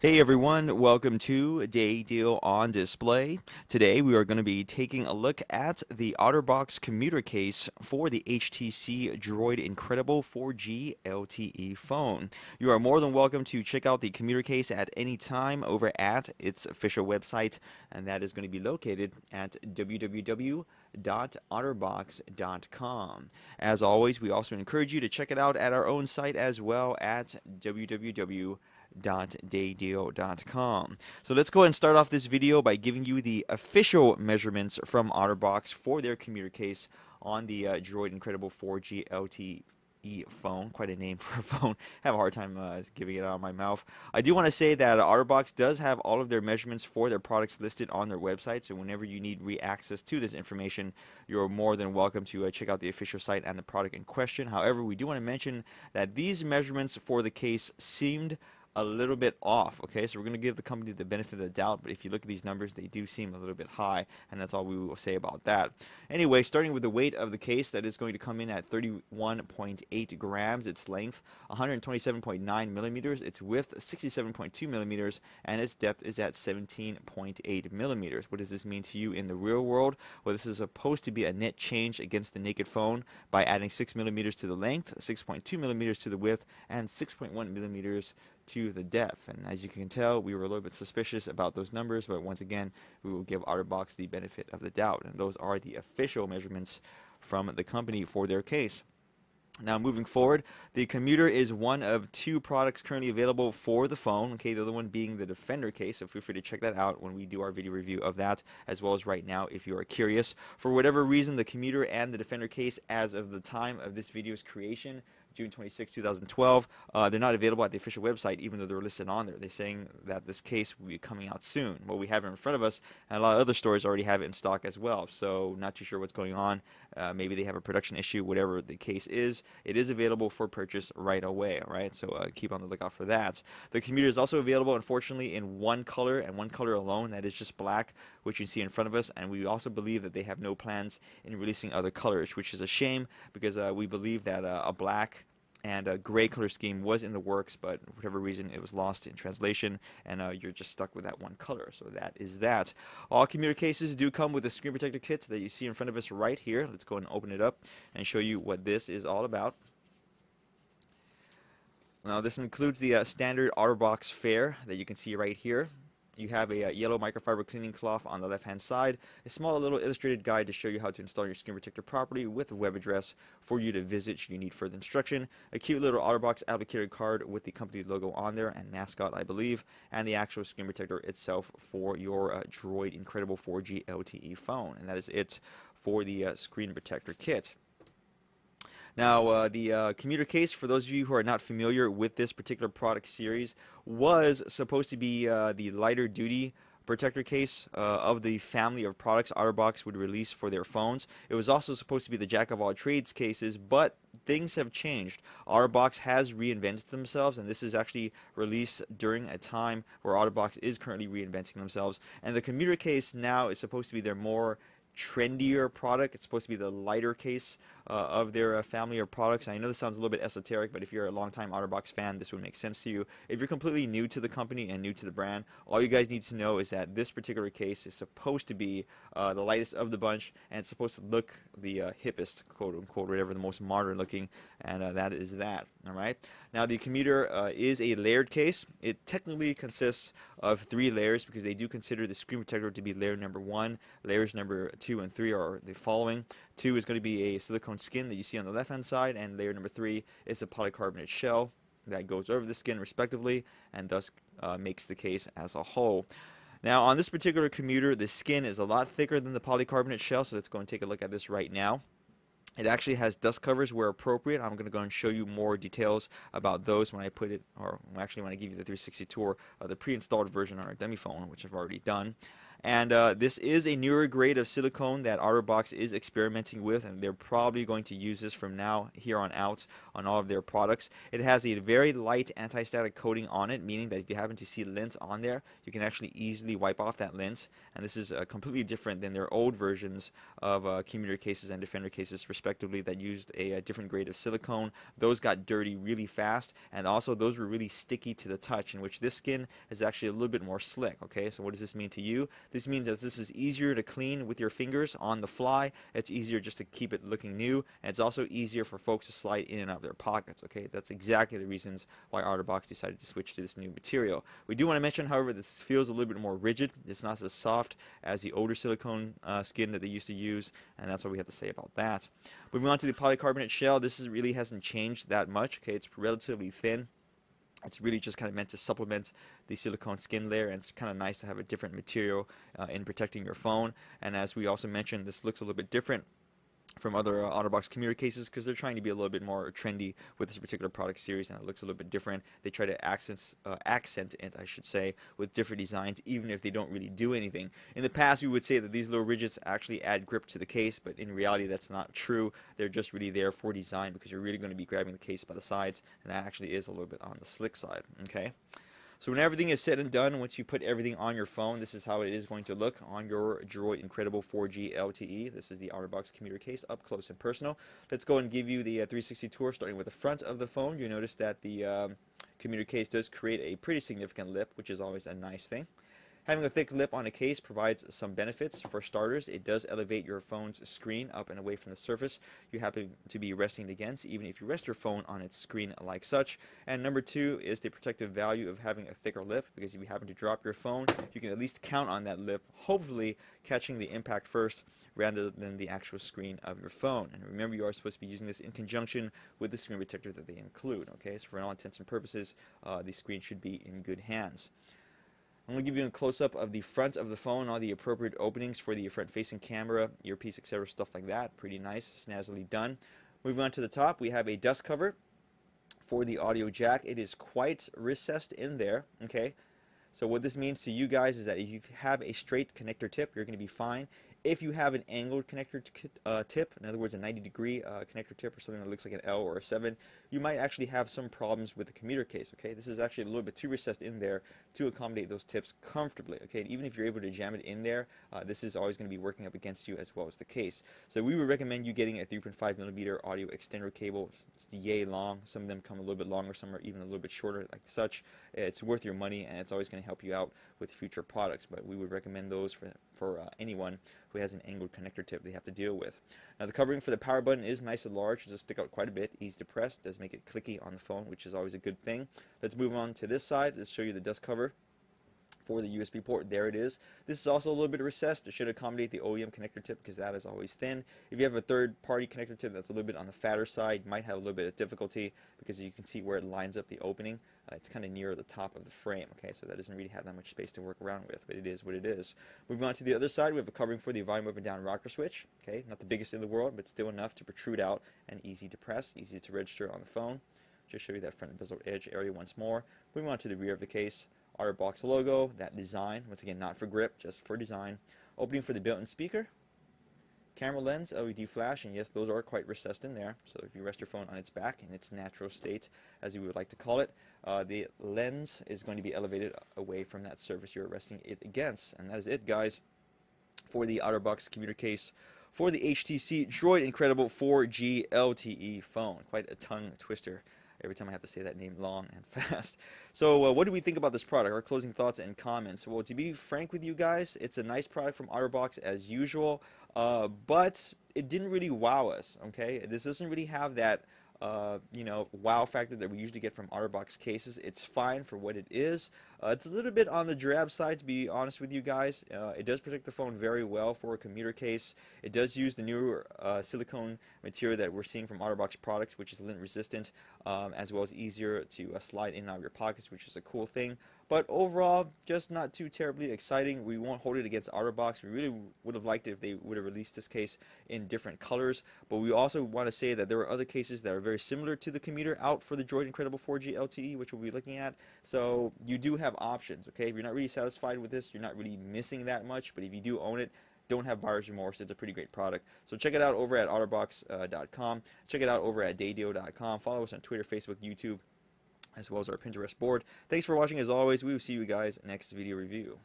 Hey everyone, welcome to Day Deal on Display. Today we are going to be taking a look at the Otterbox commuter case for the HTC Droid Incredible 4G LTE phone. You are more than welcome to check out the commuter case at any time over at its official website, and that is going to be located at www.otterbox.com. As always, we also encourage you to check it out at our own site as well at www.daydeal.com. So let's go ahead and start off this video by giving you the official measurements from Otterbox for their commuter case on the Droid Incredible 4G LTE phone. Quite a name for a phone. I have a hard time giving it out of my mouth. I do want to say that Otterbox does have all of their measurements for their products listed on their website, so whenever you need re-access to this information, you're more than welcome to check out the official site and the product in question. However, we do want to mention that these measurements for the case seemed a little bit off. Okay, so we're going to give the company the benefit of the doubt, but if you look at these numbers, they do seem a little bit high, and that's all we will say about that. Anyway, starting with the weight of the case, that is going to come in at 31.8 grams, its length 127.9 millimeters, its width 67.2 millimeters, and its depth is at 17.8 millimeters. What does this mean to you in the real world? Well, this is supposed to be a net change against the naked phone by adding 6 millimeters to the length, 6.2 millimeters to the width, and 6.1 millimeters to the depth. And as you can tell, we were a little bit suspicious about those numbers, but once again, we will give Otterbox the benefit of the doubt. And those are the official measurements from the company for their case. Now, moving forward, the Commuter is one of two products currently available for the phone. Okay, the other one being the Defender case, so feel free to check that out when we do our video review of that, as well as right now if you are curious. For whatever reason, the Commuter and the Defender case, as of the time of this video's creation, June 26, 2012, they're not available at the official website, even though they're listed on there. They're saying that this case will be coming out soon. Well, we have it in front of us, and a lot of other stores already have it in stock as well, so not too sure what's going on. Maybe they have a production issue, whatever the case is. It is available for purchase right away, all right? So keep on the lookout for that. The Commuter is also available, unfortunately, in one color and one color alone. That is just black, which you see in front of us, and we also believe that they have no plans in releasing other colors, which is a shame because we believe that a black and a gray color scheme was in the works, but for whatever reason it was lost in translation, and you're just stuck with that one color. So that is that. All commuter cases do come with a screen protector kit that you see in front of us right here. Let's go and open it up and show you what this is all about. Now, this includes the standard Otterbox fare that you can see right here. You have a yellow microfiber cleaning cloth on the left-hand side, a small little illustrated guide to show you how to install your screen protector properly with a web address for you to visit should you need further instruction, a cute little Otterbox applicator card with the company logo on there and mascot, I believe, and the actual screen protector itself for your Droid Incredible 4G LTE phone. And that is it for the screen protector kit. Now, the commuter case, for those of you who are not familiar with this particular product series, was supposed to be the lighter duty protector case of the family of products Otterbox would release for their phones. It was also supposed to be the jack of all trades cases, but things have changed. Otterbox has reinvented themselves, and this is actually released during a time where Otterbox is currently reinventing themselves. And the commuter case now is supposed to be their more trendier product. It's supposed to be the lighter case of their family of products. And I know this sounds a little bit esoteric, but if you're a longtime Otterbox fan, this would make sense to you. If you're completely new to the company and new to the brand, all you guys need to know is that this particular case is supposed to be the lightest of the bunch, and it's supposed to look the hippest, quote unquote, whatever, the most modern looking, and that is that. All right. Now, the Commuter is a layered case. It technically consists of 3 layers because they do consider the screen protector to be layer number 1. Layers number 2 and 3 are the following. 2 is going to be a silicone skin that you see on the left hand side, and layer number 3 is a polycarbonate shell that goes over the skin respectively, and thus makes the case as a whole. Now, on this particular Commuter, the skin is a lot thicker than the polycarbonate shell, so let's go and take a look at this right now. It actually has dust covers where appropriate. I'm going to go and show you more details about those when I put it, or actually when I give you the 360 tour of the pre-installed version on our dummy phone, which I've already done. And this is a newer grade of silicone that Otterbox is experimenting with, and they're probably going to use this from now here on out on all of their products. It has a very light anti-static coating on it, meaning that if you happen to see lint on there, you can actually easily wipe off that lint. And this is completely different than their old versions of Commuter cases and Defender cases, respectively, that used a different grade of silicone. Those got dirty really fast, and also those were really sticky to the touch, in which this skin is actually a little bit more slick. Okay, so what does this mean to you? This means that this is easier to clean with your fingers on the fly. It's easier just to keep it looking new, and it's also easier for folks to slide in and out of their pockets. Okay, that's exactly the reasons why Otterbox decided to switch to this new material. We do want to mention, however, this feels a little bit more rigid. It's not as soft as the older silicone skin that they used to use, and that's all we have to say about that. Moving on to the polycarbonate shell, this really hasn't changed that much. Okay, it's relatively thin. It's really just kind of meant to supplement the silicone skin layer, and it's kind of nice to have a different material in protecting your phone. And as we also mentioned, this looks a little bit different from other Otterbox Commuter cases because they're trying to be a little bit more trendy with this particular product series, and it looks a little bit different. They try to accent it, I should say, with different designs, even if they don't really do anything. In the past, we would say that these little ridges actually add grip to the case, but in reality, that's not true. They're just really there for design because you're really going to be grabbing the case by the sides, and that actually is a little bit on the slick side. Okay. So when everything is said and done, once you put everything on your phone, this is how it is going to look on your Droid Incredible 4G LTE. This is the Otterbox Commuter case, up close and personal. Let's go and give you the 360 tour, starting with the front of the phone. You notice that the Commuter case does create a pretty significant lip, which is always a nice thing. Having a thick lip on a case provides some benefits. For starters, it does elevate your phone's screen up and away from the surface you happen to be resting against, even if you rest your phone on its screen like such. And number two is the protective value of having a thicker lip, because if you happen to drop your phone, you can at least count on that lip, hopefully catching the impact first rather than the actual screen of your phone. And remember, you are supposed to be using this in conjunction with the screen protector that they include. Okay, so for all intents and purposes, the screen should be in good hands. I'm going to give you a close-up of the front of the phone, all the appropriate openings for the front-facing camera, earpiece, etc., stuff like that. Pretty nice, snazzily done. Moving on to the top, we have a dust cover for the audio jack. It is quite recessed in there, okay? So what this means to you guys is that if you have a straight connector tip, you're going to be fine. If you have an angled connector tip, in other words a 90-degree connector tip or something that looks like an L or a 7, you might actually have some problems with the Commuter case. Okay, this is actually a little bit too recessed in there to accommodate those tips comfortably. Okay, and even if you're able to jam it in there, this is always going to be working up against you as well as the case. So we would recommend you getting a 3.5mm audio extender cable. It's yay long. Some of them come a little bit longer, some are even a little bit shorter like such. It's worth your money, and it's always going to help you out with future products, but we would recommend those for anyone who has an angled connector tip they have to deal with. Now the covering for the power button is nice and large. It does stick out quite a bit, easy to press, does make it clicky on the phone, which is always a good thing. Let's move on to this side. Let's show you the dust cover for the USB port. There it is. This is also a little bit recessed. It should accommodate the OEM connector tip because that is always thin. If you have a third-party connector tip that's a little bit on the fatter side, you might have a little bit of difficulty because you can see where it lines up the opening. It's kind of near the top of the frame, okay, so that doesn't really have that much space to work around with, but it is what it is. Moving on to the other side, we have a covering for the volume up and down rocker switch. Okay, not the biggest in the world, but still enough to protrude out and easy to press, easy to register on the phone. Just show you that front bezel edge area once more. Moving on to the rear of the case, Otterbox logo, that design, once again not for grip, just for design. Opening for the built-in speaker. Camera lens, LED flash, and yes, those are quite recessed in there. So if you rest your phone on its back in its natural state, as you would like to call it, the lens is going to be elevated away from that surface you're resting it against. And that is it, guys, for the Otterbox Commuter case for the HTC Droid Incredible 4G LTE phone. Quite a tongue twister every time I have to say that name long and fast. So what do we think about this product? Our closing thoughts and comments. Well, to be frank with you guys, it's a nice product from Otterbox as usual, but it didn't really wow us, okay? This doesn't really have that wow factor that we usually get from Otterbox cases. It's fine for what it is. It's a little bit on the drab side, to be honest with you guys. It does protect the phone very well for a Commuter case. It does use the newer silicone material that we're seeing from Otterbox products, which is lint resistant, as well as easier to slide in and out of your pockets, which is a cool thing. But overall, just not too terribly exciting. We won't hold it against Otterbox. We really would have liked it if they would have released this case in different colors. But we also want to say that there are other cases that are very similar to the Commuter out for the Droid Incredible 4G LTE, which we'll be looking at. So you do have options, okay? If you're not really satisfied with this, you're not really missing that much. But if you do own it, don't have buyer's remorse. It's a pretty great product. So check it out over at otterbox.com. Check it out over at daydio.com. Follow us on Twitter, Facebook, YouTube, as well as our Pinterest board. Thanks for watching as always. We will see you guys next video review.